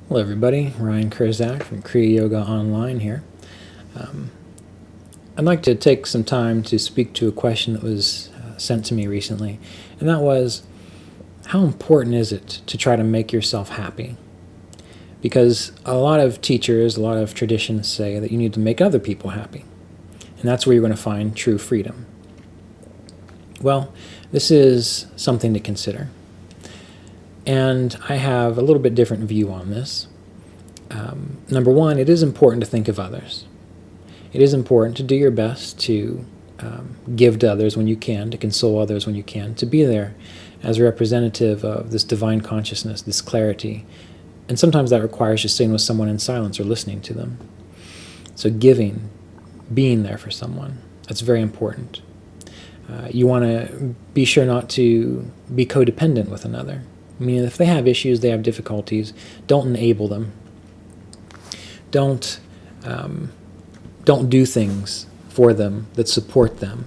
Hello everybody, Ryan Kurzak from Kriya Yoga Online here. I'd like to take some time to speak to a question that was sent to me recently, and that was, how important is it to try to make yourself happy? Because a lot of teachers, a lot of traditions say that you need to make other people happy, and that's where you're going to find true freedom. Well, this is something to consider. And I have a little bit different view on this. Number one, it is important to think of others. It is important to do your best to give to others when you can, to console others when you can, to be there as a representative of this divine consciousness, this clarity. And sometimes that requires just sitting with someone in silence or listening to them. So giving, being there for someone, that's very important. You want to be sure not to be codependent with another. I mean, if they have issues, they have difficulties, don't enable them. Don't do things for them that support them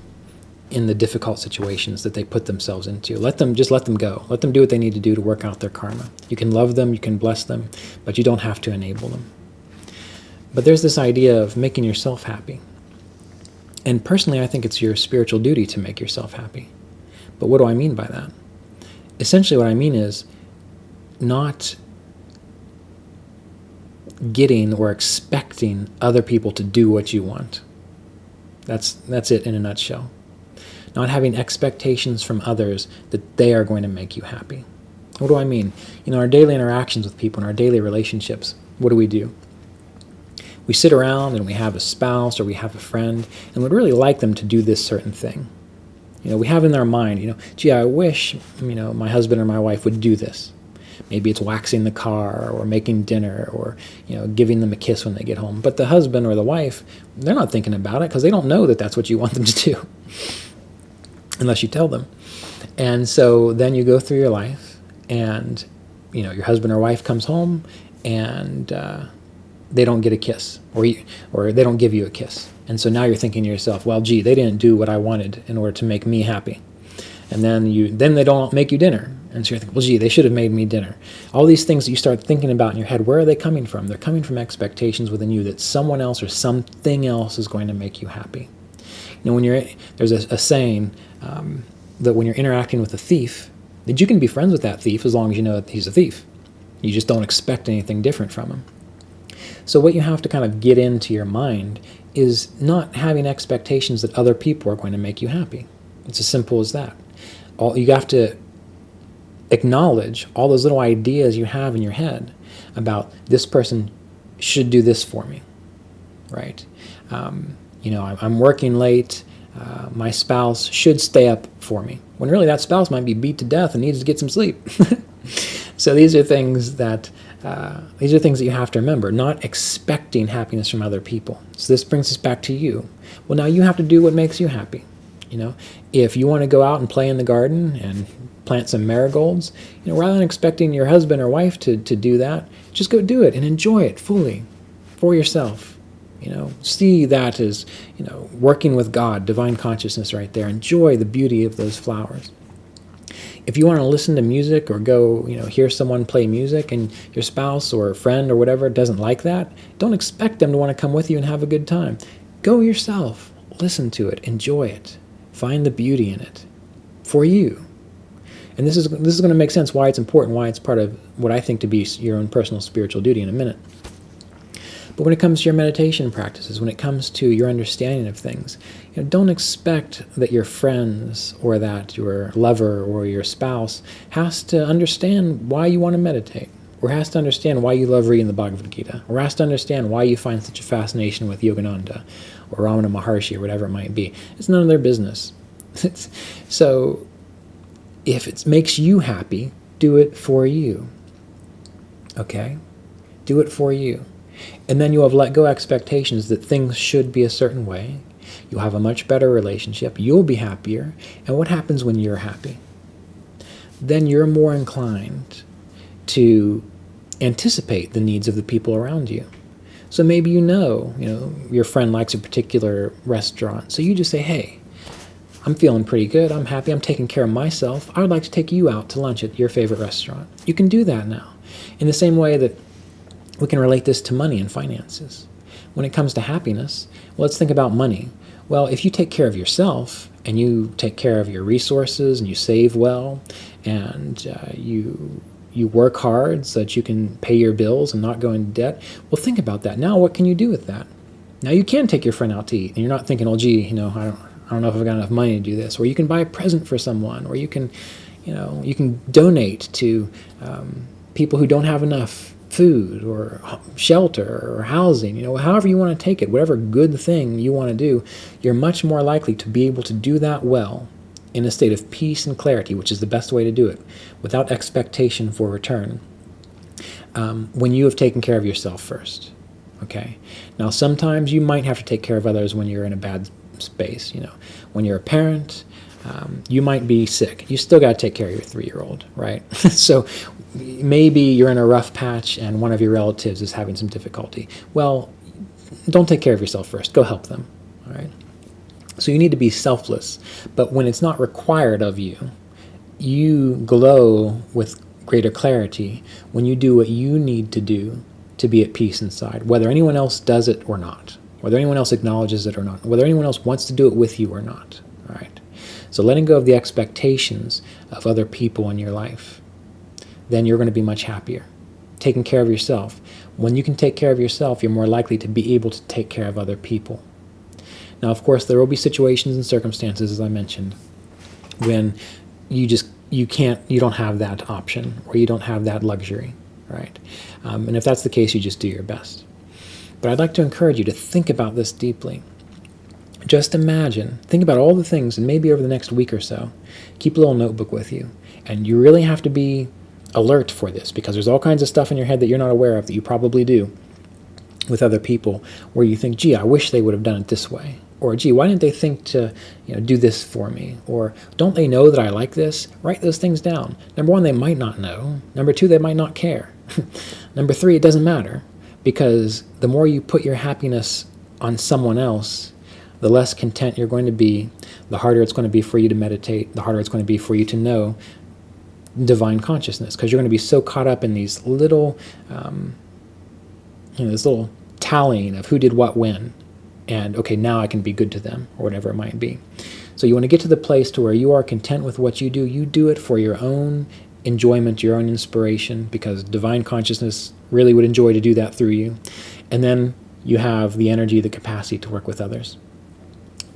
in the difficult situations that they put themselves into. Let them go. Let them do what they need to do to work out their karma. You can love them, you can bless them, but you don't have to enable them. But there's this idea of making yourself happy. And personally, I think it's your spiritual duty to make yourself happy. But what do I mean by that? Essentially what I mean is not getting or expecting other people to do what you want. That's it in a nutshell. Not having expectations from others that they are going to make you happy. What do I mean? In our daily interactions with people, in our daily relationships, what do? We sit around and we have a spouse or we have a friend and would really like them to do this certain thing. We have in our mind, gee, I wish, my husband or my wife would do this. Maybe it's waxing the car or making dinner or, giving them a kiss when they get home. But the husband or the wife, they're not thinking about it because they don't know that that's what you want them to do unless you tell them. And so then you go through your life and, your husband or wife comes home and they don't get a kiss or they don't give you a kiss. And so now you're thinking to yourself, well, gee, they didn't do what I wanted in order to make me happy. And then they don't make you dinner. And so you're thinking, well, gee, they should have made me dinner. All these things that you start thinking about in your head, where are they coming from? They're coming from expectations within you that someone else or something else is going to make you happy. There's a saying that when you're interacting with a thief, that you can be friends with that thief as long as you know that he's a thief. You just don't expect anything different from him. So what you have to kind of get into your mind is not having expectations that other people are going to make you happy. It's as simple as that. You have to acknowledge all those little ideas you have in your head about this person should do this for me, right? I'm working late. My spouse should stay up for me. When really that spouse might be beat to death and needs to get some sleep. So these are things that you have to remember, not expecting happiness from other people. So this brings us back to you. Well, now you have to do what makes you happy. If you want to go out and play in the garden and plant some marigolds, rather than expecting your husband or wife to do that, just go do it and enjoy it fully for yourself. See that as, working with God, divine consciousness right there. Enjoy the beauty of those flowers. If you want to listen to music or go, hear someone play music and your spouse or a friend or whatever doesn't like that, don't expect them to want to come with you and have a good time. Go yourself. Listen to it. Enjoy it. Find the beauty in it for you. And this is going to make sense why it's important, why it's part of what I think to be your own personal spiritual duty in a minute. But when it comes to your meditation practices, when it comes to your understanding of things, don't expect that your friends or that your lover or your spouse has to understand why you want to meditate, or has to understand why you love reading the Bhagavad Gita, or has to understand why you find such a fascination with Yogananda or Ramana Maharshi or whatever it might be. It's none of their business. So if it makes you happy, do it for you. Okay? Do it for you. And then you have let go expectations that things should be a certain way. You'll have a much better relationship. You'll be happier. And what happens when you're happy? Then you're more inclined to anticipate the needs of the people around you. So maybe your friend likes a particular restaurant. So you just say, hey, I'm feeling pretty good. I'm happy. I'm taking care of myself. I would like to take you out to lunch at your favorite restaurant. You can do that now. In the same way that We can relate this to money and finances. When it comes to happiness, well, let's think about money. Well, if you take care of yourself and you take care of your resources and you save well and you work hard so that you can pay your bills and not go into debt, well, think about that. Now, what can you do with that? Now, you can take your friend out to eat, and you're not thinking, oh, gee, I don't know if I've got enough money to do this. Or you can buy a present for someone, or you can donate to people who don't have enough food or shelter or housing, however you want to take it, whatever good thing you want to do, you're much more likely to be able to do that well in a state of peace and clarity, which is the best way to do it, without expectation for return, when you have taken care of yourself first. Okay? Now, sometimes you might have to take care of others when you're in a bad space. When you're a parent, you might be sick. You still got to take care of your 3-year-old, right? So maybe you're in a rough patch and one of your relatives is having some difficulty. Well, don't take care of yourself first. Go help them, all right? So you need to be selfless. But when it's not required of you, you glow with greater clarity when you do what you need to do to be at peace inside, whether anyone else does it or not, whether anyone else acknowledges it or not, whether anyone else wants to do it with you or not, all right? So letting go of the expectations of other people in your life, then you're going to be much happier. Taking care of yourself. When you can take care of yourself, you're more likely to be able to take care of other people. Now, of course, there will be situations and circumstances, as I mentioned, when you don't have that option, or you don't have that luxury, right? And if that's the case, you just do your best. But I'd like to encourage you to think about this deeply. Just imagine, think about all the things, and maybe over the next week or so, keep a little notebook with you. And you really have to be alert for this, because there's all kinds of stuff in your head that you're not aware of that you probably do with other people, where you think, gee, I wish they would have done it this way. Or, gee, why didn't they think to do this for me? Or, don't they know that I like this? Write those things down. Number 1, they might not know. Number 2, they might not care. Number 3, it doesn't matter, because the more you put your happiness on someone else, the less content you're going to be, the harder it's going to be for you to meditate, the harder it's going to be for you to know divine consciousness, because you're going to be so caught up in these little, this little tallying of who did what when, and okay, now I can be good to them, or whatever it might be. So you want to get to the place to where you are content with what you do it for your own enjoyment, your own inspiration, because divine consciousness really would enjoy to do that through you. And then you have the energy, the capacity to work with others,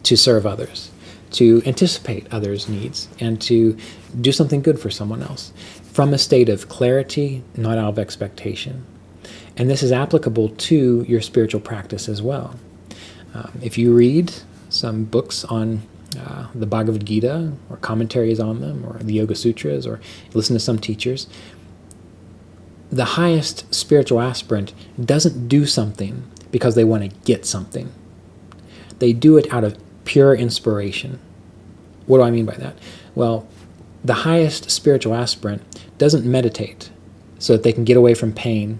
to serve others, to anticipate others' needs, and to do something good for someone else from a state of clarity, not out of expectation. And this is applicable to your spiritual practice as well. If you read some books on the Bhagavad Gita, or commentaries on them, or the Yoga Sutras, or listen to some teachers, the highest spiritual aspirant doesn't do something because they want to get something. They do it out of pure inspiration. What do I mean by that? Well, the highest spiritual aspirant doesn't meditate so that they can get away from pain,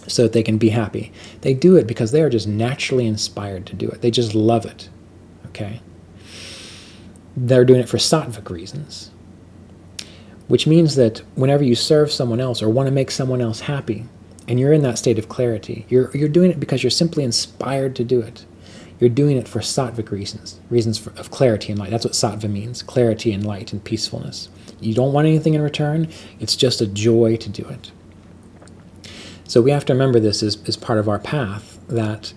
so that they can be happy. They do it because they are just naturally inspired to do it. They just love it, okay? They're doing it for sattvic reasons, which means that whenever you serve someone else or want to make someone else happy, and you're in that state of clarity, you're doing it because you're simply inspired to do it. You're doing it for sattvic reasons of clarity and light. That's what sattva means, clarity and light and peacefulness. You don't want anything in return. It's just a joy to do it. So we have to remember this as part of our path, that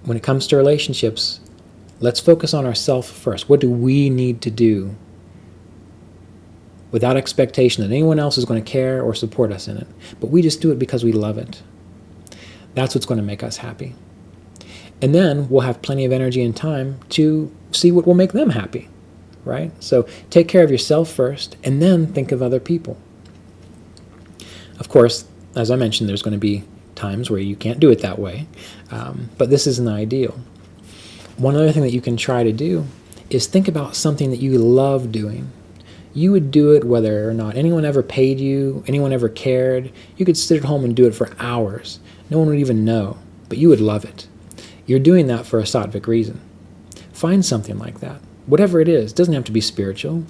when it comes to relationships, let's focus on ourselves first. What do we need to do without expectation that anyone else is going to care or support us in it? But we just do it because we love it. That's what's going to make us happy. And then we'll have plenty of energy and time to see what will make them happy, right? So take care of yourself first, and then think of other people. Of course, as I mentioned, there's going to be times where you can't do it that way, but this isn't ideal. One other thing that you can try to do is think about something that you love doing. You would do it whether or not anyone ever paid you, anyone ever cared. You could sit at home and do it for hours. No one would even know, but you would love it. You're doing that for a sattvic reason. Find something like that. Whatever it is, it doesn't have to be spiritual.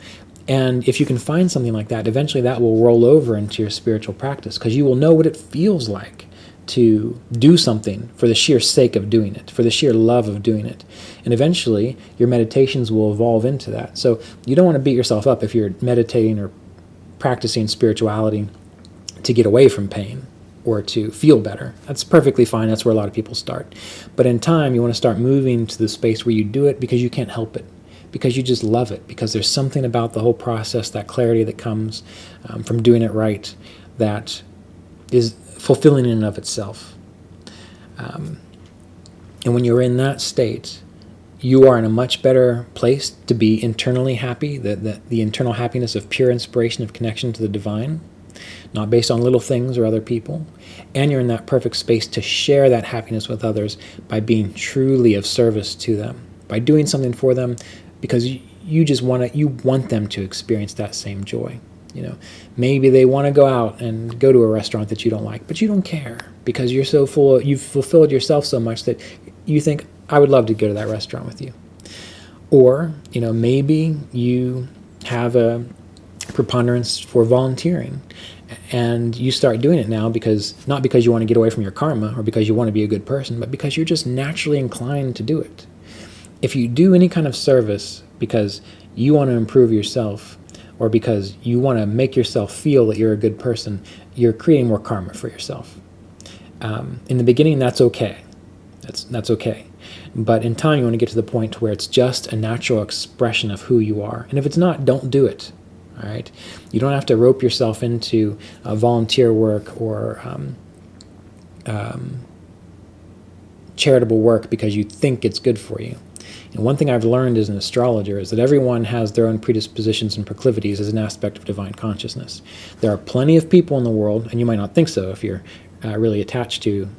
And if you can find something like that, eventually that will roll over into your spiritual practice, because you will know what it feels like to do something for the sheer sake of doing it, for the sheer love of doing it. And eventually, your meditations will evolve into that. So you don't want to beat yourself up if you're meditating or practicing spirituality to get away from pain or to feel better. That's perfectly fine. That's where a lot of people start. But in time, you want to start moving to the space where you do it because you can't help it, because you just love it, because there's something about the whole process, that clarity that comes from doing it right, that is fulfilling in and of itself. And when you're in that state, you are in a much better place to be internally happy, the internal happiness of pure inspiration, of connection to the divine, not based on little things or other people. And you're in that perfect space to share that happiness with others by being truly of service to them, by doing something for them, because you just want them to experience that same joy. Maybe they want to go out and go to a restaurant that you don't like, but you don't care because you're so full. You've fulfilled yourself so much that you think, I would love to go to that restaurant with you. Or, maybe you have a preponderance for volunteering and you start doing it now not because you want to get away from your karma or because you want to be a good person, but because you're just naturally inclined to do it. If you do any kind of service because you want to improve yourself or because you want to make yourself feel that you're a good person, you're creating more karma for yourself. In the beginning, that's okay. That's okay. But in time, you want to get to the point where it's just a natural expression of who you are. And if it's not, don't do it. All right? You don't have to rope yourself into volunteer work or charitable work because you think it's good for you. And one thing I've learned as an astrologer is that everyone has their own predispositions and proclivities as an aspect of divine consciousness. There are plenty of people in the world, and you might not think so if you're really attached to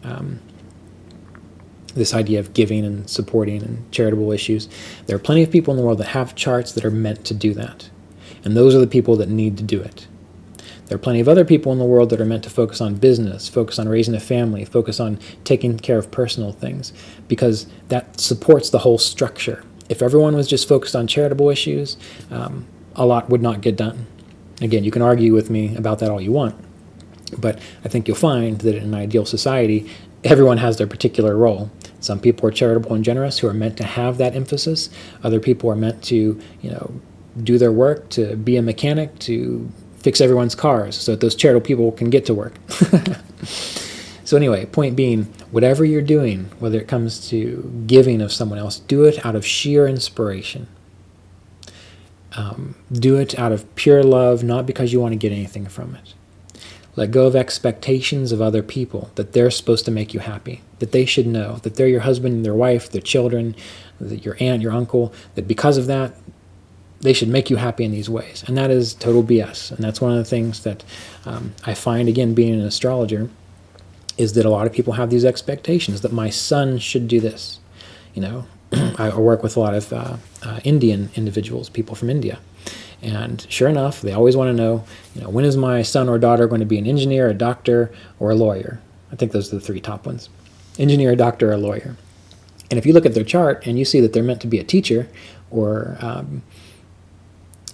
this idea of giving and supporting and charitable issues. There are plenty of people in the world that have charts that are meant to do that. And those are the people that need to do it. There are plenty of other people in the world that are meant to focus on business, focus on raising a family, focus on taking care of personal things, because that supports the whole structure. If everyone was just focused on charitable issues, a lot would not get done. Again, you can argue with me about that all you want, but I think you'll find that in an ideal society, everyone has their particular role. Some people are charitable and generous who are meant to have that emphasis. Other people are meant to, do their work, to be a mechanic, to fix everyone's cars so that those charitable people can get to work. So anyway, point being, whatever you're doing, whether it comes to giving of someone else, do it out of sheer inspiration. Do it out of pure love, not because you want to get anything from it. Let go of expectations of other people, that they're supposed to make you happy, that they should know, that they're your husband, their wife, their children, that your aunt, your uncle, that because of that, they should make you happy in these ways. And that is total BS. And that's one of the things that I find, again, being an astrologer, is that a lot of people have these expectations that my son should do this. I work with a lot of Indian individuals, people from India. And sure enough, they always want to know, when is my son or daughter going to be an engineer, a doctor, or a lawyer? I think those are the three top ones. Engineer, doctor, or lawyer. And if you look at their chart and you see that they're meant to be a teacher or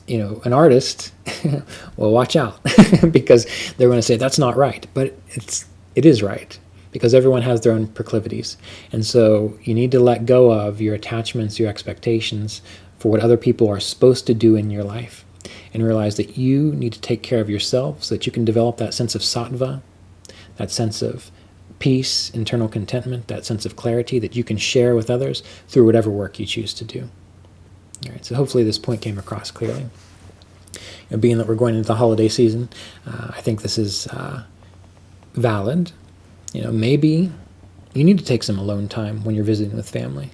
an artist, well, watch out, because they're going to say that's not right. But it is right, because everyone has their own proclivities. And so you need to let go of your attachments, your expectations for what other people are supposed to do in your life, and realize that you need to take care of yourself so that you can develop that sense of sattva, that sense of peace, internal contentment, that sense of clarity that you can share with others through whatever work you choose to do. All right, so hopefully this point came across clearly. Being that we're going into the holiday season, I think this is valid. Maybe you need to take some alone time when you're visiting with family.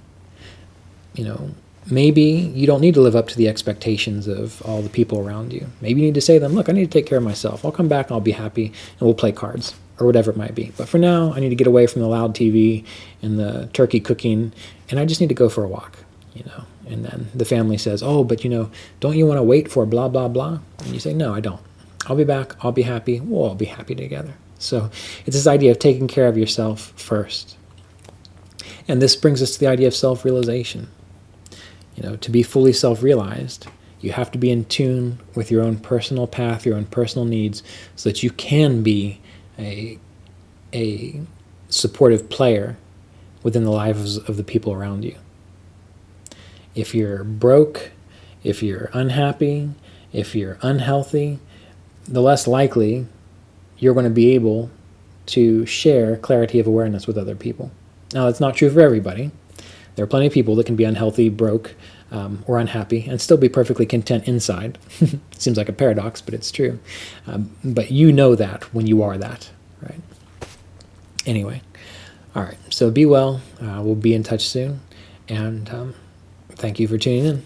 Maybe you don't need to live up to the expectations of all the people around you. Maybe you need to say to them, look, I need to take care of myself. I'll come back and I'll be happy and we'll play cards or whatever it might be. But for now, I need to get away from the loud TV and the turkey cooking, and I just need to go for a walk, And then the family says, oh, but don't you want to wait for blah, blah, blah? And you say, no, I don't. I'll be back. I'll be happy. We'll all be happy together. So it's this idea of taking care of yourself first. And this brings us to the idea of self-realization. To be fully self-realized, you have to be in tune with your own personal path, your own personal needs, so that you can be a supportive player within the lives of the people around you. If you're broke, if you're unhappy, if you're unhealthy, the less likely you're going to be able to share clarity of awareness with other people. Now, that's not true for everybody. There are plenty of people that can be unhealthy, broke, or unhappy and still be perfectly content inside. Seems like a paradox, but it's true. But you know that when you are that, right? Anyway, all right. So be well. We'll be in touch soon. And thank you for tuning in.